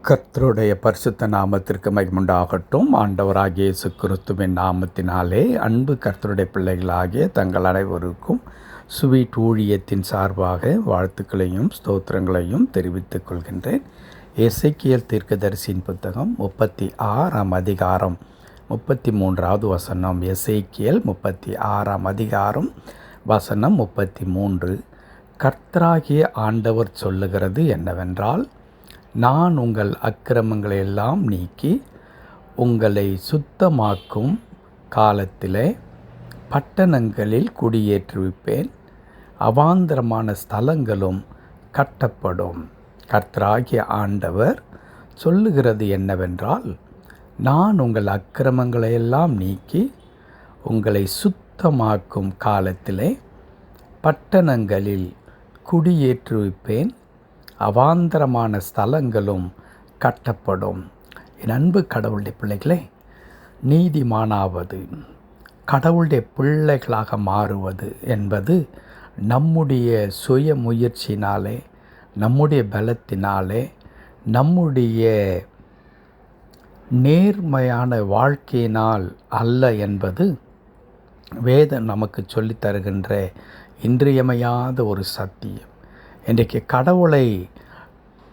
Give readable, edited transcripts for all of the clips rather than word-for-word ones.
கர்த்தருடைய பரிசுத்த நாமத்திற்கு மகிமுண்டாகட்டும். ஆண்டவராகிய இயேசு கிறிஸ்துவின் நாமத்தினாலே அன்பு கர்த்தருடைய பிள்ளைகளாகிய தங்கள் அனைவருக்கும் ஸ்வீட் ஊழியத்தின் சார்பாக வாழ்த்துக்களையும் ஸ்தோத்திரங்களையும் தெரிவித்துக் கொள்கின்றேன். எசேக்கியேல் தீர்க்கதரிசியின் புத்தகம் 36ஆம் அதிகாரம் 33வது வசனம். எசேக்கியேல் 36ஆம் அதிகாரம் வசனம் 33. கர்த்தராகிய ஆண்டவர் சொல்லுகிறது என்னவென்றால், நான் உங்கள் அக்கிரமங்களை எல்லாம் நீக்கி உங்களை சுத்தமாக்கும் காலத்திலே பட்டணங்களில் குடியேற்றுவிப்பேன், அவாந்தரமான ஸ்தலங்களும் கட்டப்படும். கர்த்தராகிய ஆண்டவர் சொல்லுகிறது என்னவென்றால், நான் உங்கள் அக்கிரமங்களை எல்லாம் நீக்கி உங்களை சுத்தமாக்கும் காலத்திலே பட்டணங்களில் குடியேற்றுவிப்பேன், அவாந்தரமான ஸ்தலங்களும் கட்டப்படும். என் அன்பு கடவுளுடைய பிள்ளைகளே, நீதிமானாவது, கடவுளுடைய பிள்ளைகளாக மாறுவது என்பது நம்முடைய சுய முயற்சினாலே, நம்முடைய பலத்தினாலே, நம்முடைய நேர்மையான வாழ்க்கையினால் அல்ல என்பது வேதம் நமக்கு சொல்லித் தருகின்ற இன்றியமையாத ஒரு சத்தியம். இன்றைக்கு கடவுளை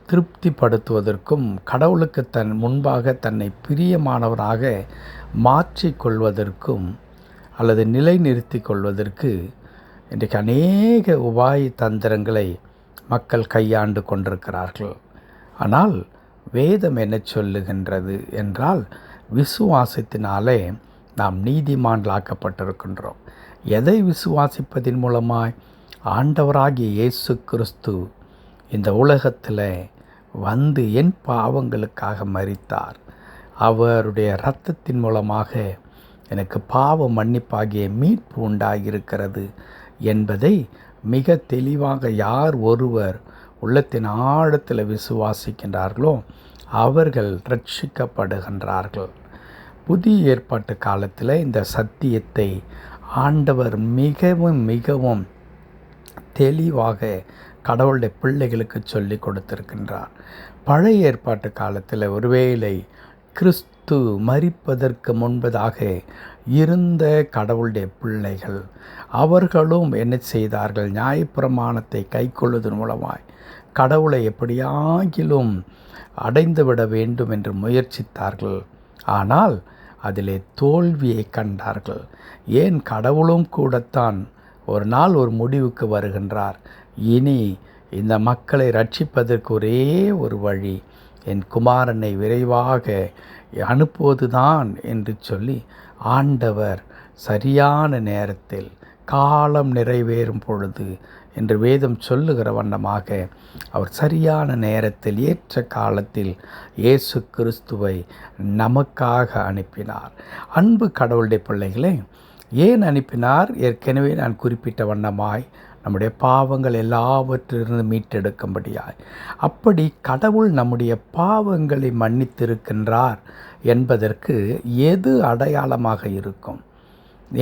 திருப்திப்படுத்துவதற்கும் கடவுளுக்கு தன் முன்பாக தன்னை பிரியமானவராக மாற்றிக்கொள்வதற்கும் அல்லது நிலைநிறுத்தி கொள்வதற்கு இன்றைக்கு அநேக உபாய தந்திரங்களை மக்கள் கையாண்டு கொண்டிருக்கிறார்கள். ஆனால் வேதம் என்ன சொல்லுகின்றது என்றால், விசுவாசத்தினாலே நாம் நீதிமான்களாக்கப்பட்டிருக்கின்றோம். எதை விசுவாசிப்பதின் மூலமாய்? ஆண்டவராகிய இயேசு கிறிஸ்து இந்த உலகத்தில் வந்து என் பாவங்களுக்காக மரித்தார். அவருடைய இரத்தத்தின் மூலமாக எனக்கு பாவ மன்னிப்பாகிய மீட்பு உண்டாகியிருக்கிறது என்பதை மிக தெளிவாக யார் ஒருவர் உள்ளத்தின் ஆழத்தில் விசுவாசிக்கின்றார்களோ அவர்கள் ரட்சிக்கப்படுகின்றார்கள். புதிய ஏற்பாட்டு காலத்தில் இந்த சத்தியத்தை ஆண்டவர் மிகவும் மிகவும் தெளிவாக கடவுளுடைய பிள்ளைகளுக்கு சொல்லி கொடுத்திருக்கின்றார். பழைய ஏற்பாட்டு காலத்தில் ஒருவேளை கிறிஸ்து மரிப்பதற்கு முன்பதாக இருந்த கடவுளுடைய பிள்ளைகள் அவர்களும் என்ன செய்தார்கள்? நியாயப்பிரமாணத்தை கைக்கொள்வதன் மூலமாய் கடவுளை எப்படியாகிலும் அடைந்துவிட வேண்டும் என்று முயற்சித்தார்கள். ஆனால் அதிலே தோல்வியை கண்டார்கள். ஏன்? கடவுளும் கூடத்தான் ஒரு நாள் ஒரு முடிவுக்கு வருகின்றார். இனி இந்த மக்களை ரட்சிப்பதற்கு ஒரே ஒரு வழி, என் குமாரனை விரைவாக அனுப்புவதுதான் என்று சொல்லி ஆண்டவர் சரியான நேரத்தில் காலம் நிறைவேறும் பொழுது என்று வேதம் சொல்லுகிற வண்ணமாக அவர் சரியான நேரத்தில் ஏற்ற காலத்தில் இயேசு கிறிஸ்துவை நமக்காக அனுப்பினார். அன்பு கடவுளுடைய பிள்ளைகளே, ஏன் அனுப்பினார்? ஏற்கனவே நான் குறிப்பிட்ட வண்ணமாய் நம்முடைய பாவங்கள் எல்லாவற்றிலிருந்து மீட்டெடுக்கும்படியாய். அப்படி கடவுள் நம்முடைய பாவங்களை மன்னித்திருக்கின்றார் என்பதற்கு எது அடையாளமாக இருக்கும்?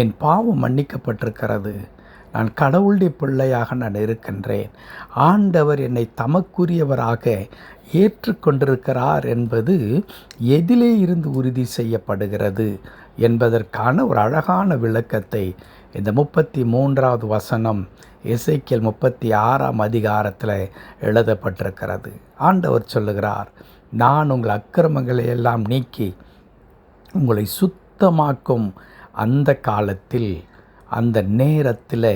என் பாவம் மன்னிக்கப்பட்டிருக்கிறது, நான் கடவுளுடைய பிள்ளையாக நான் இருக்கின்றேன், ஆண்டவர் என்னை தமக்குரியவராக ஏற்றுக்கொண்டிருக்கிறார் என்பது எதிலே இருந்து உறுதி செய்யப்படுகிறது என்பதற்கான ஒரு அழகான விளக்கத்தை இந்த 33வது வசனம் எசேக்கியேல் 36ஆம் அதிகாரத்தில் எழுதப்பட்டிருக்கிறது. ஆண்டவர் சொல்லுகிறார், நான் உங்கள் அக்கிரமங்களை எல்லாம் நீக்கி உங்களை சுத்தமாக்கும் அந்த காலத்தில், அந்த நேரத்தில்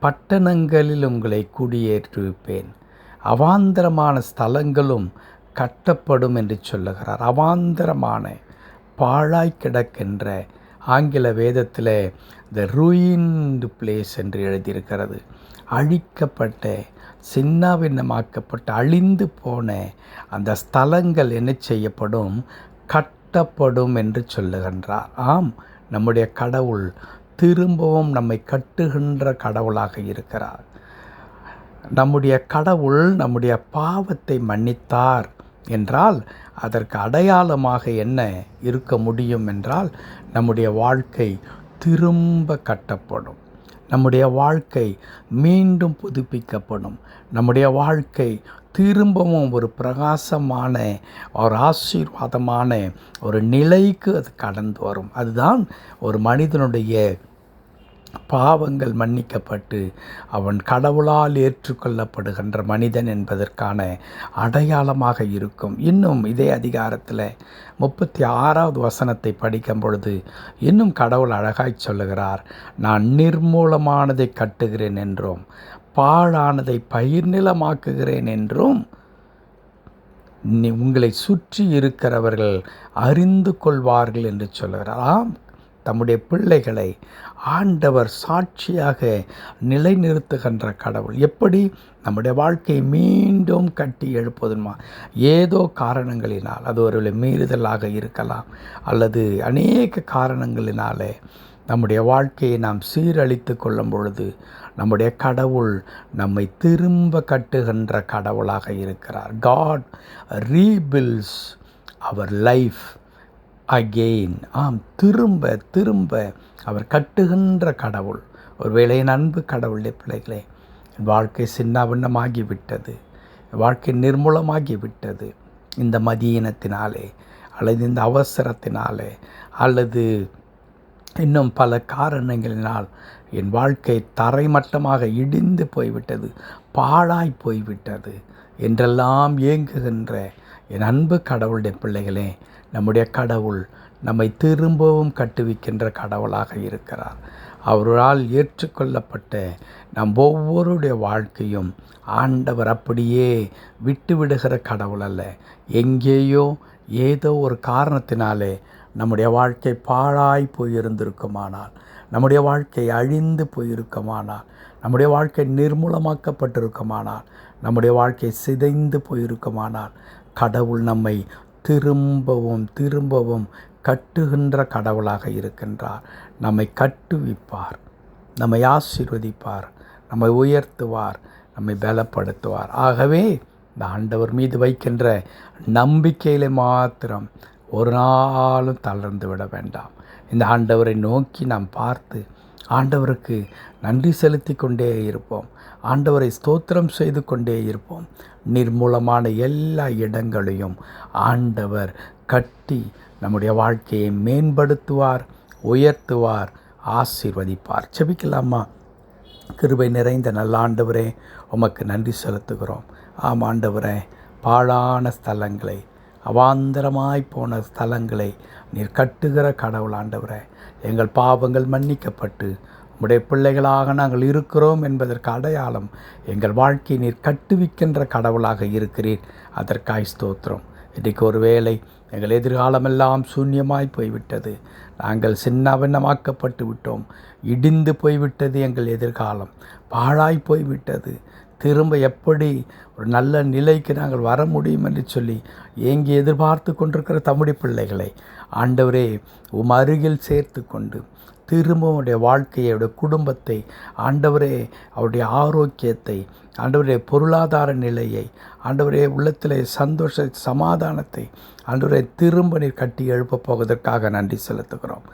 பட்டணங்களில் உங்களை குடியேற்றுவிப்பேன், அவாந்தரமான ஸ்தலங்களும் கட்டப்படும் என்று சொல்லுகிறார். அவாந்தரமான, பாழாய் கிடக்கின்ற, ஆங்கில வேதத்தில் த ரூயின்டு பிளேஸ் என்று எழுதியிருக்கிறது. அழிக்கப்பட்ட, சின்னாபின்னமாக்கப்பட்ட, அழிந்து போன அந்த ஸ்தலங்கள் என்ன செய்யப்படும்? கட்டப்படும் என்று சொல்லுகின்றார். ஆம், நம்முடைய கடவுள் திரும்பவும் நம்மை கட்டுகின்ற கடவுளாக இருக்கிறார். நம்முடைய கடவுள் நம்முடைய பாவத்தை மன்னித்தார் என்றால் அதற்கு அடையாளமாக என்ன இருக்க முடியும் என்றால், நம்முடைய வாழ்க்கை திரும்ப கட்டப்படும், நம்முடைய வாழ்க்கை மீண்டும் புதுப்பிக்கப்படும், நம்முடைய வாழ்க்கை திரும்பவும் ஒரு பிரகாசமான ஒரு ஆசீர்வாதமான ஒரு நிலைக்கு அது கடந்து வரும். அதுதான் ஒரு மனிதனுடைய பாவங்கள் மன்னிக்கப்பட்டு அவன் கடவுளால் ஏற்றுக்கொள்ளப்படுகின்ற மனிதன் என்பதற்கான அடையாளமாக இருக்கும். இன்னும் இதே அதிகாரத்தில் 36வது வசனத்தை படிக்கும் பொழுது இன்னும் கடவுள் அழகாய் சொல்லுகிறார், நான் நிர்மூலமானதை கட்டுகிறேன் என்றும் பாழானதை பயிர்நிலமாக்குகிறேன் என்றும் உங்களை சுற்றி இருக்கிறவர்கள் அறிந்து கொள்வார்கள் என்று சொல்லுகிறார். தம்முடைய பிள்ளைகளை ஆண்டவர் சாட்சியாக நிலைநிறுத்துகின்ற கடவுள். எப்படி நம்முடைய வாழ்க்கையை மீண்டும் கட்டி எழுப்புவதுமா, ஏதோ காரணங்களினால், அது ஒரு மீறுதலாக இருக்கலாம் அல்லது அநேக காரணங்களினாலே நம்முடைய வாழ்க்கையை நாம் சீரழித்து கொள்ளும் பொழுது நம்முடைய கடவுள் நம்மை திரும்ப கட்டுகின்ற கடவுளாக இருக்கிறார். காட் ரீபில்ட்ஸ் அவர் லைஃப் அகெயின். திரும்ப திரும்ப அவர் கட்டுகின்ற கடவுள். ஒருவேளை என் அன்பு கடவுளுடைய பிள்ளைகளே, வாழ்க்கை சின்னபின்னமாகிவிட்டது, வாழ்க்கை நிர்மூலமாகிவிட்டது. இந்த மதியினத்தினாலே அல்லது இந்த அவசரத்தினாலே அல்லது இன்னும் பல காரணங்களினால் என் வாழ்க்கை தரைமட்டமாக இடிந்து போய்விட்டது, பாழாய் போய்விட்டது என்றெல்லாம் ஏங்குகின்ற என் அன்பு கடவுளுடைய பிள்ளைகளே, நம்முடைய கடவுள் நம்மை திரும்பவும் கட்டுவிக்கின்ற கடவுளாக இருக்கிறார். அவரால் ஏற்றுக்கொள்ளப்பட்ட நம் ஒவ்வொருடைய வாழ்க்கையும் ஆண்டவர் அப்படியே விட்டுவிடுகிற கடவுள் அல்ல. எங்கேயோ ஏதோ ஒரு காரணத்தினாலே நம்முடைய வாழ்க்கை பாழாய் போயிருந்திருக்குமானால், நம்முடைய வாழ்க்கை அழிந்து போயிருக்குமானால், நம்முடைய வாழ்க்கை நிர்மூலமாக்கப்பட்டிருக்குமானால், நம்முடைய வாழ்க்கை சிதைந்து போயிருக்குமானால், கடவுள் நம்மை திரும்பவும் திரும்பவும் கட்டுகின்ற கடவுளாக இருக்கின்றார். நம்மை கட்டுவிப்பார், நம்மை ஆசீர்வதிப்பார், நம்மை உயர்த்துவார், நம்மை பலப்படுத்துவார். ஆகவே இந்த ஆண்டவர் மீது வைக்கின்ற நம்பிக்கையிலே மாத்திரம் ஒரு நாளும் தளர்ந்து விட வேண்டாம். இந்த ஆண்டவரை நோக்கி நாம் பார்த்து ஆண்டவருக்கு நன்றி செலுத்தி கொண்டே இருப்போம். ஆண்டவரை ஸ்தோத்திரம் செய்து கொண்டே இருப்போம். நிர்மூலமான எல்லா இடங்களையும் ஆண்டவர் கட்டி நம்முடைய வாழ்க்கையை மேம்படுத்துவார், உயர்த்துவார், ஆசீர்வதிப்பார். செபிக்கலாமா? கிருபை நிறைந்த நல்ல ஆண்டவரே, உமக்கு நன்றி செலுத்துகிறோம். ஆண்டவரே, பாழான ஸ்தலங்களை, அவாந்தரமாய் போன ஸ்தலங்களை நீர் கட்டுகிற கடவுள். ஆண்டவரே, எங்கள் பாவங்கள் மன்னிக்கப்பட்டு உம்முடைய பிள்ளைகளாக நாங்கள் இருக்கிறோம் என்பதற்கு அடையாளம் எங்கள் வாழ்க்கையை நீர் கட்டுவிக்கின்ற கடவுளாக இருக்கிறீர். அதற்காய் ஸ்தோத்திரம். இன்றைக்கு ஒரு வேளை எங்கள் எதிர்காலமெல்லாம் சூன்யமாய் போய்விட்டது, நாங்கள் சின்னபின்னமாக்கப்பட்டு விட்டோம், இடிந்து போய்விட்டது, எங்கள் எதிர்காலம் பாழாய் போய்விட்டது, திரும்ப எப்படி ஒரு நல்ல நிலைக்கு நாங்கள் வர முடியும் என்று சொல்லி ஏங்கி எதிர்பார்த்து கொண்டிருக்கிற தம்முடைய பிள்ளைகளை ஆண்டவரே உம் அருகில் சேர்த்து கொண்டு திரும்ப அவருடைய வாழ்க்கையை, அவருடைய குடும்பத்தை, ஆண்டவரே அவருடைய ஆரோக்கியத்தை, ஆண்டவருடைய பொருளாதார நிலையை, ஆண்டவரே உள்ளத்திலே சந்தோஷ சமாதானத்தை ஆண்டவரை திரும்ப நீர் கட்டி எழுப்பப் போவதற்காக நன்றி செலுத்துகிறோம்.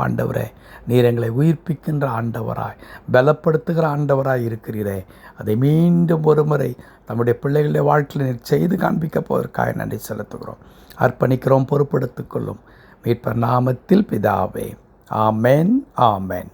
ஆண்டவரே, நீர் எங்களை உயிர்ப்பிக்கின்ற ஆண்டவராய், பலப்படுத்துகிற ஆண்டவராய் இருக்கிறீரே, அதை மீண்டும் ஒரு முறை நம்முடைய பிள்ளைகளுடைய வாழ்க்கையில் நீர் செய்து காண்பிக்க போவதற்காக நன்றி செலுத்துகிறோம். அர்ப்பணிக்கிறோம், பொறுப்படுத்திக் கொள்ளும் மீட்பர் நாமத்தில் பிதாவே. ஆமென், ஆமென்.